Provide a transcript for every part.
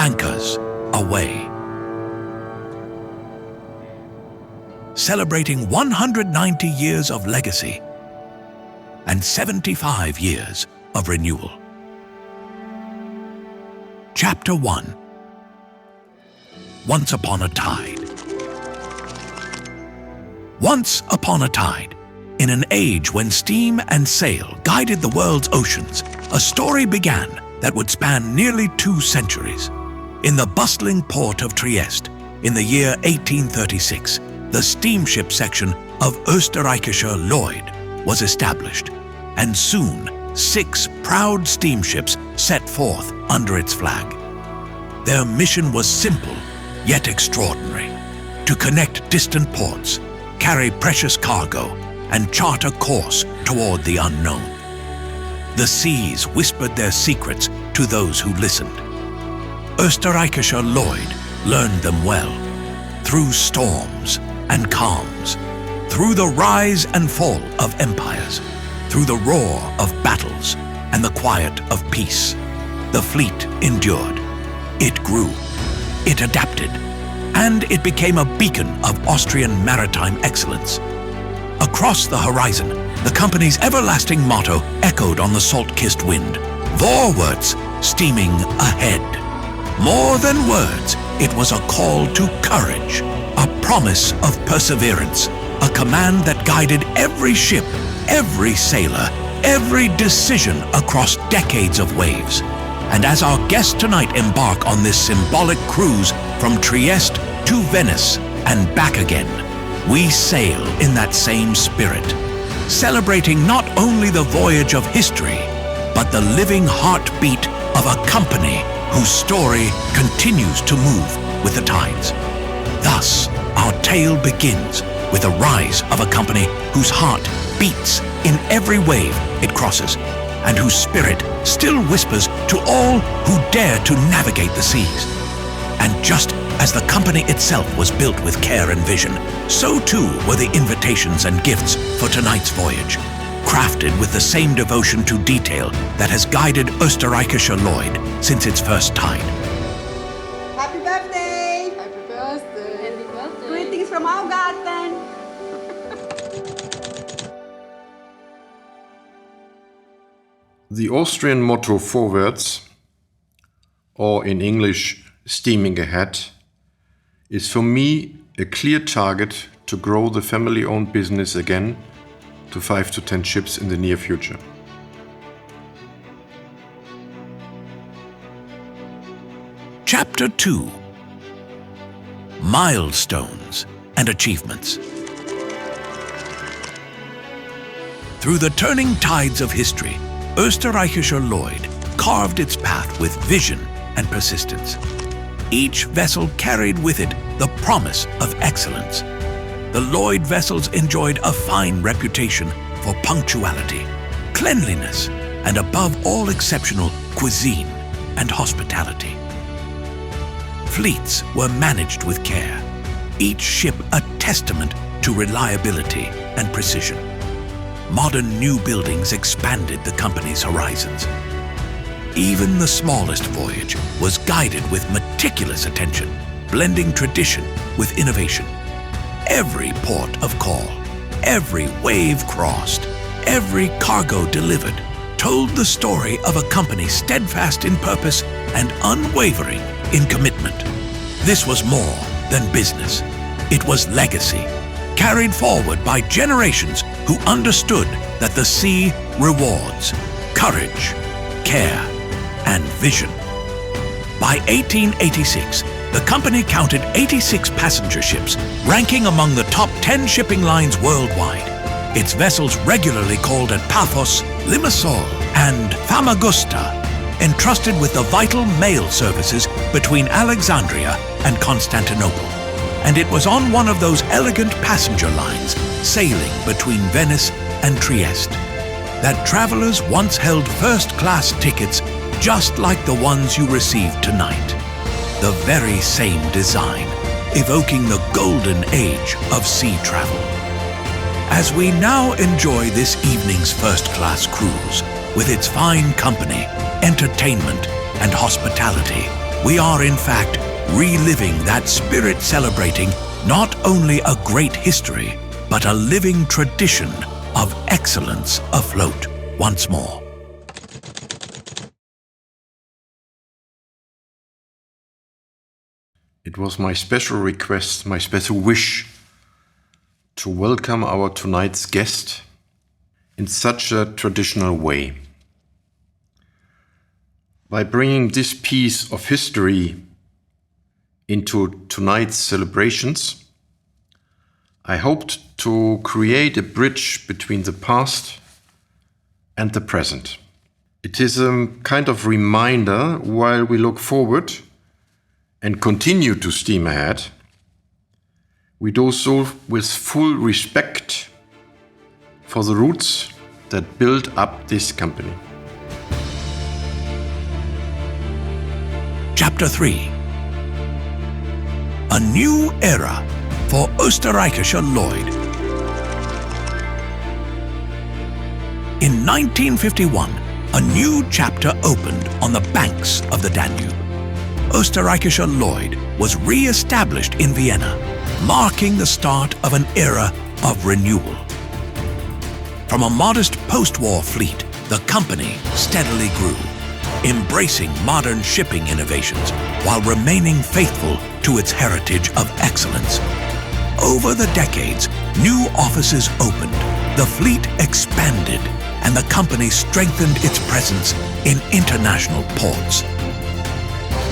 anchors aweigh. Celebrating 190 years of legacy and 75 years of renewal. Chapter 1. Once upon a tide. Once upon a tide, in an age when steam and sail guided the world's oceans, a story began that would span nearly 2 centuries. In the bustling port of Trieste, in the year 1836, the steamship section of Österreichischer Lloyd was established, and soon 6 proud steamships set forth under its flag. Their mission was simple, yet extraordinary: to connect distant ports, carry precious cargo, and chart a course toward the unknown. The seas whispered their secrets to those who listened. Österreichischer Lloyd learned them well, through storms and calms, through the rise and fall of empires, through the roar of battles and the quiet of peace. The fleet endured. It grew. It adapted. And it became a beacon of Austrian maritime excellence. Across the horizon, the company's everlasting motto echoed on the salt-kissed wind: "Vorwärts, steaming ahead." More than words, it was a call to courage, a promise of perseverance, a command that guided every ship, every sailor, every decision across decades of waves. And as our guests tonight embark on this symbolic cruise from Trieste to Venice and back again, we sail in that same spirit, celebrating not only the voyage of history, but the living heartbeat of a company whose story continues to move with the tides. Thus, our tale begins with the rise of a company whose heart beats in every wave it crosses, and whose spirit still whispers to all who dare to navigate the seas. And just as the company itself was built with care and vision, so too were the invitations and gifts for tonight's voyage, crafted with the same devotion to detail that has guided Österreichischer Lloyd since its first tide. Happy birthday! Happy birthday! Happy birthday! Greetings from our garden! The Austrian motto "Vorwärts," or in English "steaming ahead," is for me a clear target to grow the family-owned business again to 5 to 10 ships in the near future. Chapter 2. Milestones and Achievements. Through the turning tides of history, Österreichischer Lloyd carved its path with vision and persistence. Each vessel carried with it the promise of excellence. The Lloyd vessels enjoyed a fine reputation for punctuality, cleanliness, and above all exceptional cuisine and hospitality. Fleets were managed with care, each ship a testament to reliability and precision. Modern new buildings expanded the company's horizons. Even the smallest voyage was guided with meticulous attention, blending tradition with innovation. Every port of call, every wave crossed, every cargo delivered told the story of a company steadfast in purpose and unwavering in commitment. This was more than business. It was legacy, carried forward by generations who understood that the sea rewards courage, care, and vision. By 1886, the company counted 86 passenger ships, ranking among the top 10 shipping lines worldwide. Its vessels regularly called at Paphos, Limassol, and Famagusta, entrusted with the vital mail services between Alexandria and Constantinople. And it was on one of those elegant passenger lines, sailing between Venice and Trieste, that travelers once held first-class tickets just like the ones you received tonight. The very same design, evoking the golden age of sea travel. As we now enjoy this evening's first-class cruise, with its fine company, entertainment, and hospitality, we are in fact reliving that spirit, celebrating not only a great history, but a living tradition of excellence afloat once more. It was my special request, my special wish to welcome our tonight's guest in such a traditional way. By bringing this piece of history into tonight's celebrations, I hoped to create a bridge between the past and the present. It is a kind of reminder while we look forward and continue to steam ahead. We do so with full respect for the roots that built up this company. Chapter 3. A new era for Österreichischer Lloyd. In 1951, a new chapter opened on the banks of the Danube. Österreichischer Lloyd was re-established in Vienna, marking the start of an era of renewal. From a modest post-war fleet, the company steadily grew, embracing modern shipping innovations while remaining faithful to its heritage of excellence. Over the decades, new offices opened, the fleet expanded, and the company strengthened its presence in international ports.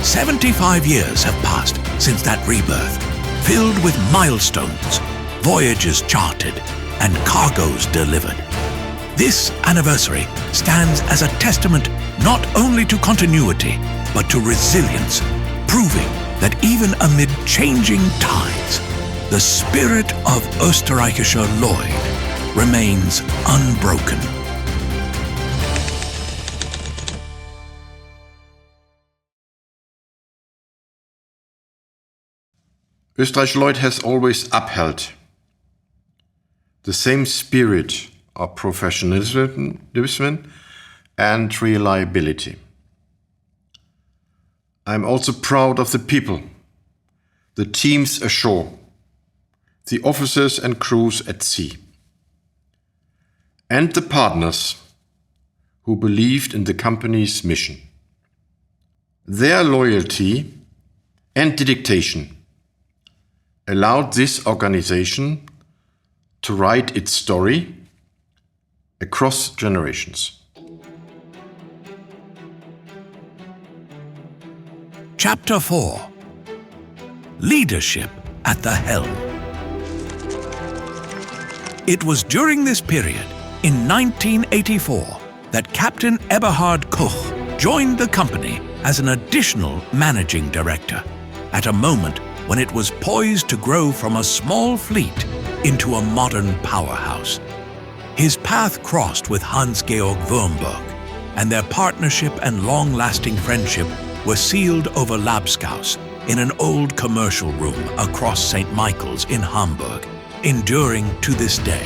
75 years have passed since that rebirth, filled with milestones, voyages charted, and cargoes delivered. This anniversary stands as a testament not only to continuity, but to resilience, proving that even amid changing tides, the spirit of Österreichischer Lloyd remains unbroken. Österreichischer Lloyd has always upheld the same spirit of professionalism and reliability. I'm also proud of the people, the teams ashore, the officers and crews at sea, and the partners who believed in the company's mission. Their loyalty and dedication allowed this organization to write its story across generations. Chapter 4. Leadership at the helm. It was during this period, in 1984, that Captain Eberhard Koch joined the company as an additional managing director, at a moment when it was poised to grow from a small fleet into a modern powerhouse. His path crossed with Hans-Georg Wurmberg, and their partnership and long-lasting friendship were sealed over Labskaus in an old commercial room across St. Michael's in Hamburg, enduring to this day.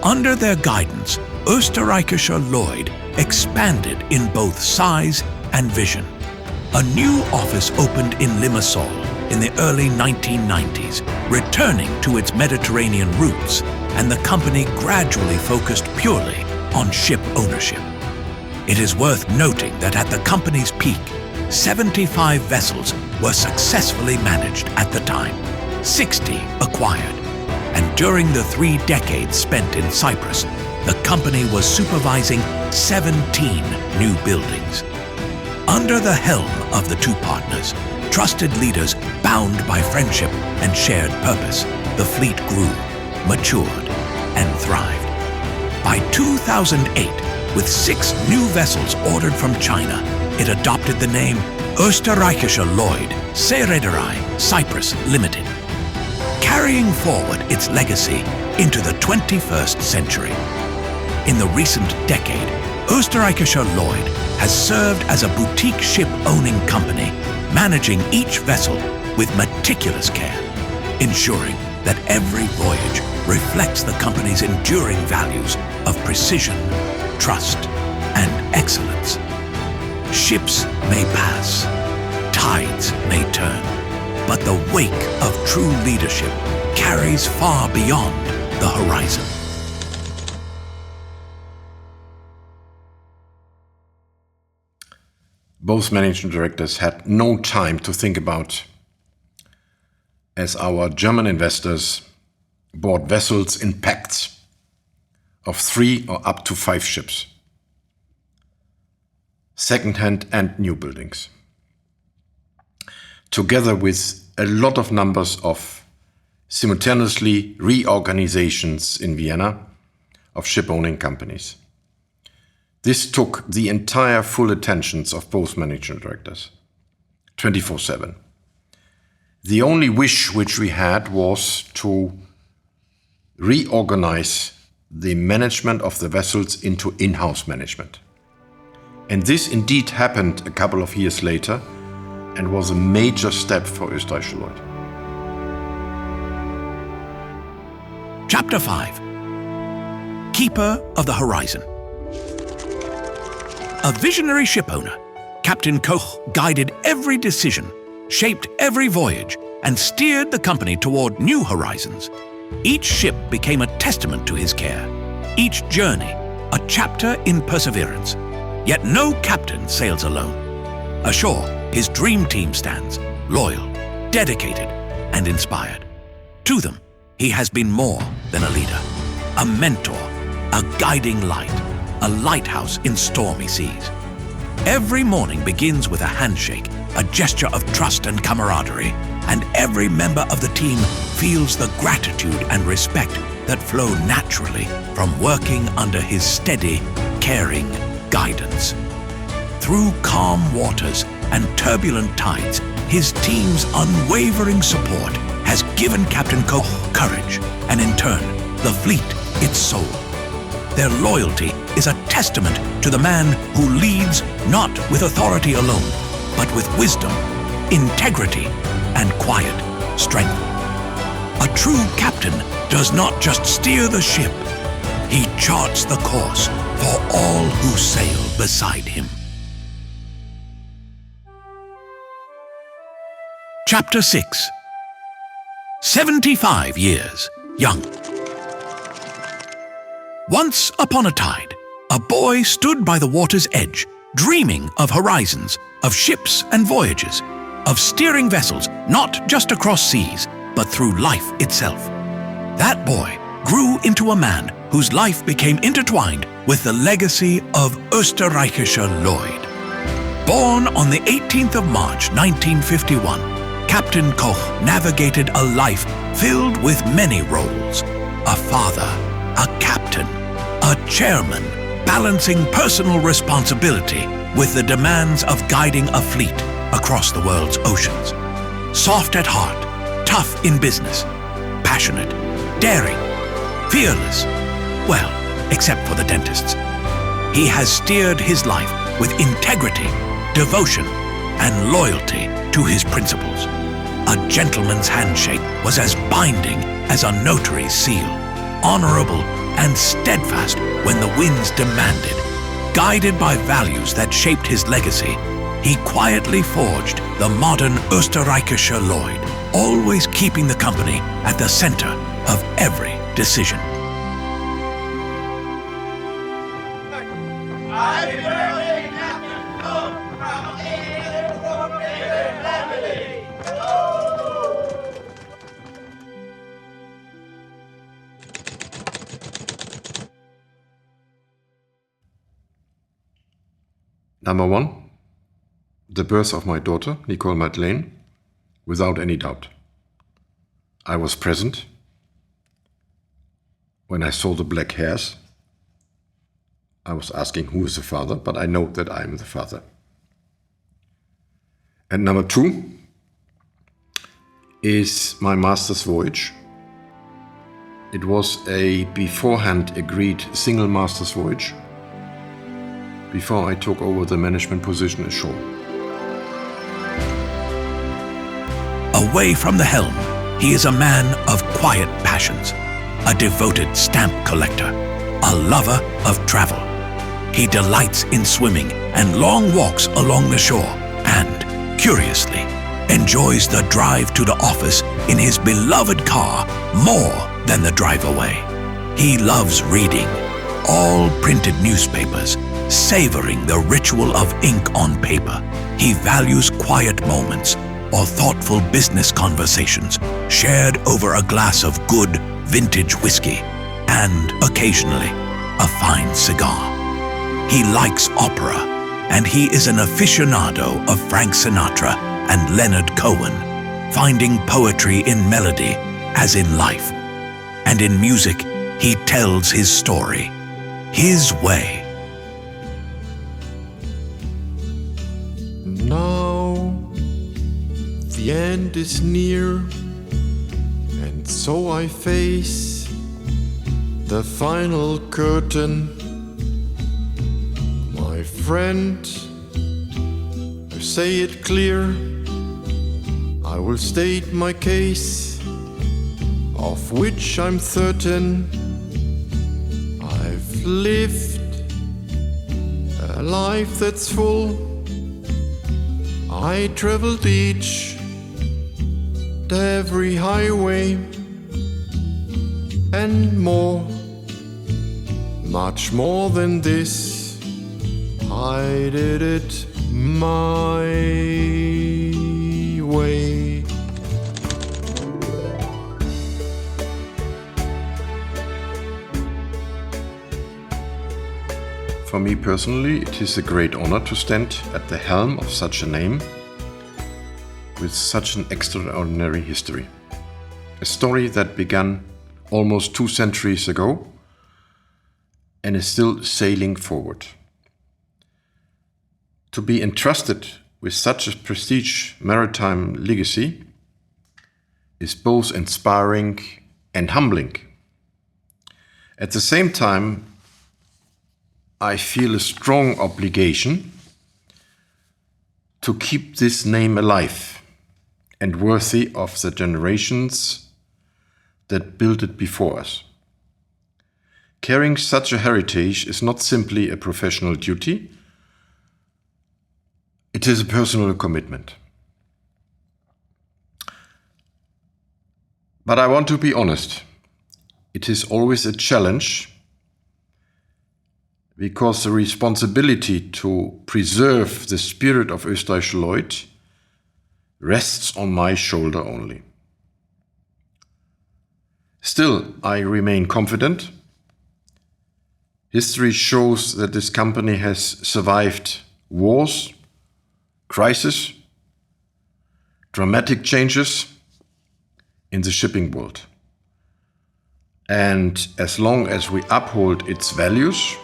Under their guidance, Österreichischer Lloyd expanded in both size and vision. A new office opened in Limassol in the early 1990s, returning to its Mediterranean roots, and the company gradually focused purely on ship ownership. It is worth noting that at the company's peak, 75 vessels were successfully managed at the time, 60 acquired, and during the 3 decades spent in Cyprus, the company was supervising 17 new buildings. Under the helm of the two partners, trusted leaders bound by friendship and shared purpose, the fleet grew, matured, and thrived. By 2008, with 6 new vessels ordered from China, it adopted the name Österreichischer Lloyd Seereederei Cyprus Limited, carrying forward its legacy into the 21st century. In the recent decade, Österreichischer Lloyd has served as a boutique ship-owning company, managing each vessel with meticulous care, ensuring that every voyage reflects the company's enduring values of precision, trust, and excellence. Ships may pass, tides may turn, but the wake of true leadership carries far beyond the horizon. Both managing directors had no time to think about, as our German investors bought vessels in packs of 3 or up to 5 ships, second-hand and new buildings, together with a lot of numbers of simultaneously reorganizations in Vienna of ship-owning companies. This took the entire full attentions of both managing directors, 24/7. The only wish which we had was to reorganize the management of the vessels into in-house management. And this indeed happened a couple of years later and was a major step for Österreichischer Lloyd. Chapter 5. Keeper of the Horizon. A visionary shipowner, Captain Koch guided every decision, shaped every voyage, and steered the company toward new horizons. Each ship became a testament to his care, each journey a chapter in perseverance. Yet no captain sails alone. Ashore, his dream team stands, loyal, dedicated, and inspired. To them, he has been more than a leader, a mentor, a guiding light, a lighthouse in stormy seas. Every morning begins with a handshake, a gesture of trust and camaraderie, and every member of the team feels the gratitude and respect that flow naturally from working under his steady, caring guidance. Through calm waters and turbulent tides, his team's unwavering support has given Captain Koch courage and in turn, the fleet its soul. Their loyalty is a testament to the man who leads not with authority alone, but with wisdom, integrity, and quiet strength. A true captain does not just steer the ship, he charts the course for all who sail beside him. Chapter 6. 75 years young. Once upon a tide, a boy stood by the water's edge, dreaming of horizons, of ships and voyages, of steering vessels not just across seas, but through life itself. That boy grew into a man whose life became intertwined with the legacy of Österreichischer Lloyd. Born on the 18th of March 1951, Captain Koch navigated a life filled with many roles. A father, a captain, a chairman, balancing personal responsibility with the demands of guiding a fleet across the world's oceans. Soft at heart, tough in business, passionate, daring, fearless, well, except for the dentists. He has steered his life with integrity, devotion, and loyalty to his principles. A gentleman's handshake was as binding as a notary's seal, honorable and steadfast when the winds demanded. Guided by values that shaped his legacy, he quietly forged the modern Österreichischer Lloyd, always keeping the company at the center of every decision. Number 1, the birth of my daughter, Nicole Parklane, without any doubt. I was present when I saw the black hairs. I was asking who is the father, but I know that I am the father. And number 2 is my master's voyage. It was a beforehand agreed single master's voyage before I took over the management position ashore. Away from the helm, he is a man of quiet passions, a devoted stamp collector, a lover of travel. He delights in swimming and long walks along the shore, and, curiously, enjoys the drive to the office in his beloved car more than the drive away. He loves reading, all printed newspapers, savoring the ritual of ink on paper. He values quiet moments or thoughtful business conversations shared over a glass of good vintage whiskey and, occasionally, a fine cigar. He likes opera, and he is an aficionado of Frank Sinatra and Leonard Cohen, finding poetry in melody as in life. And in music, he tells his story, his way. Now the end is near, and so I face the final curtain. My friend, I say it clear, I will state my case, of which I'm certain. I've lived a life that's full. I traveled each and every highway and more, much more than this. I did it my way. For me personally, it is a great honor to stand at the helm of such a name with such an extraordinary history. A story that began almost 2 centuries ago and is still sailing forward. To be entrusted with such a prestige maritime legacy is both inspiring and humbling. At the same time, I feel a strong obligation to keep this name alive and worthy of the generations that built it before us. Carrying such a heritage is not simply a professional duty, it is a personal commitment. But I want to be honest, it is always a challenge, because the responsibility to preserve the spirit of Österreichischer Lloyd rests on my shoulder only. Still, I remain confident. History shows that this company has survived wars, crises, dramatic changes in the shipping world. And as long as we uphold its values,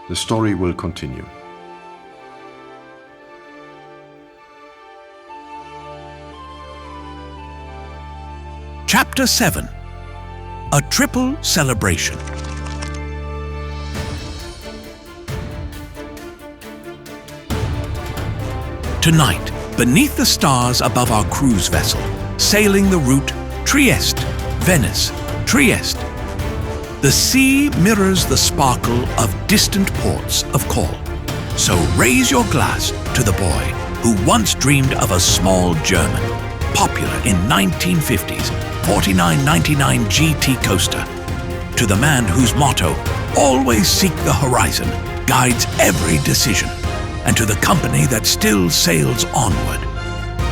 the story will continue. Chapter 7. A Triple Celebration. Tonight, beneath the stars above our cruise vessel, sailing the route Trieste, Venice, Trieste, the sea mirrors the sparkle of distant ports of call. So raise your glass to the boy who once dreamed of a small German, popular in 1950s, 49.99 GT coaster, to the man whose motto, always seek the horizon, guides every decision, and to the company that still sails onward.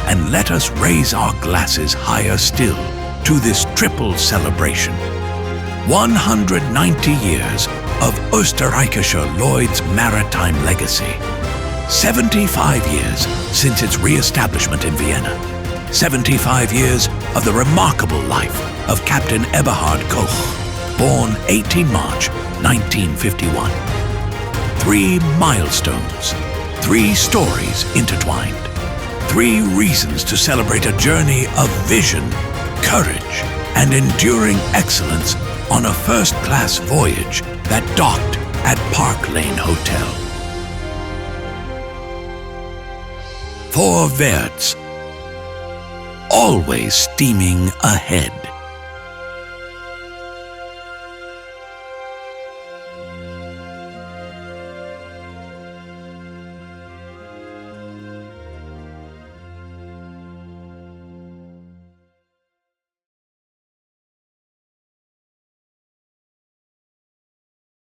And let us raise our glasses higher still to this triple celebration. 190 years of Österreichischer Lloyd's maritime legacy. 75 years since its re-establishment in Vienna. 75 years of the remarkable life of Captain Eberhard Koch, born 18 March 1951. 3 milestones, 3 stories intertwined. 3 reasons to celebrate a journey of vision, courage, and enduring excellence on a first-class voyage that docked at Parklane Hotel. Vorwärts, always steaming ahead.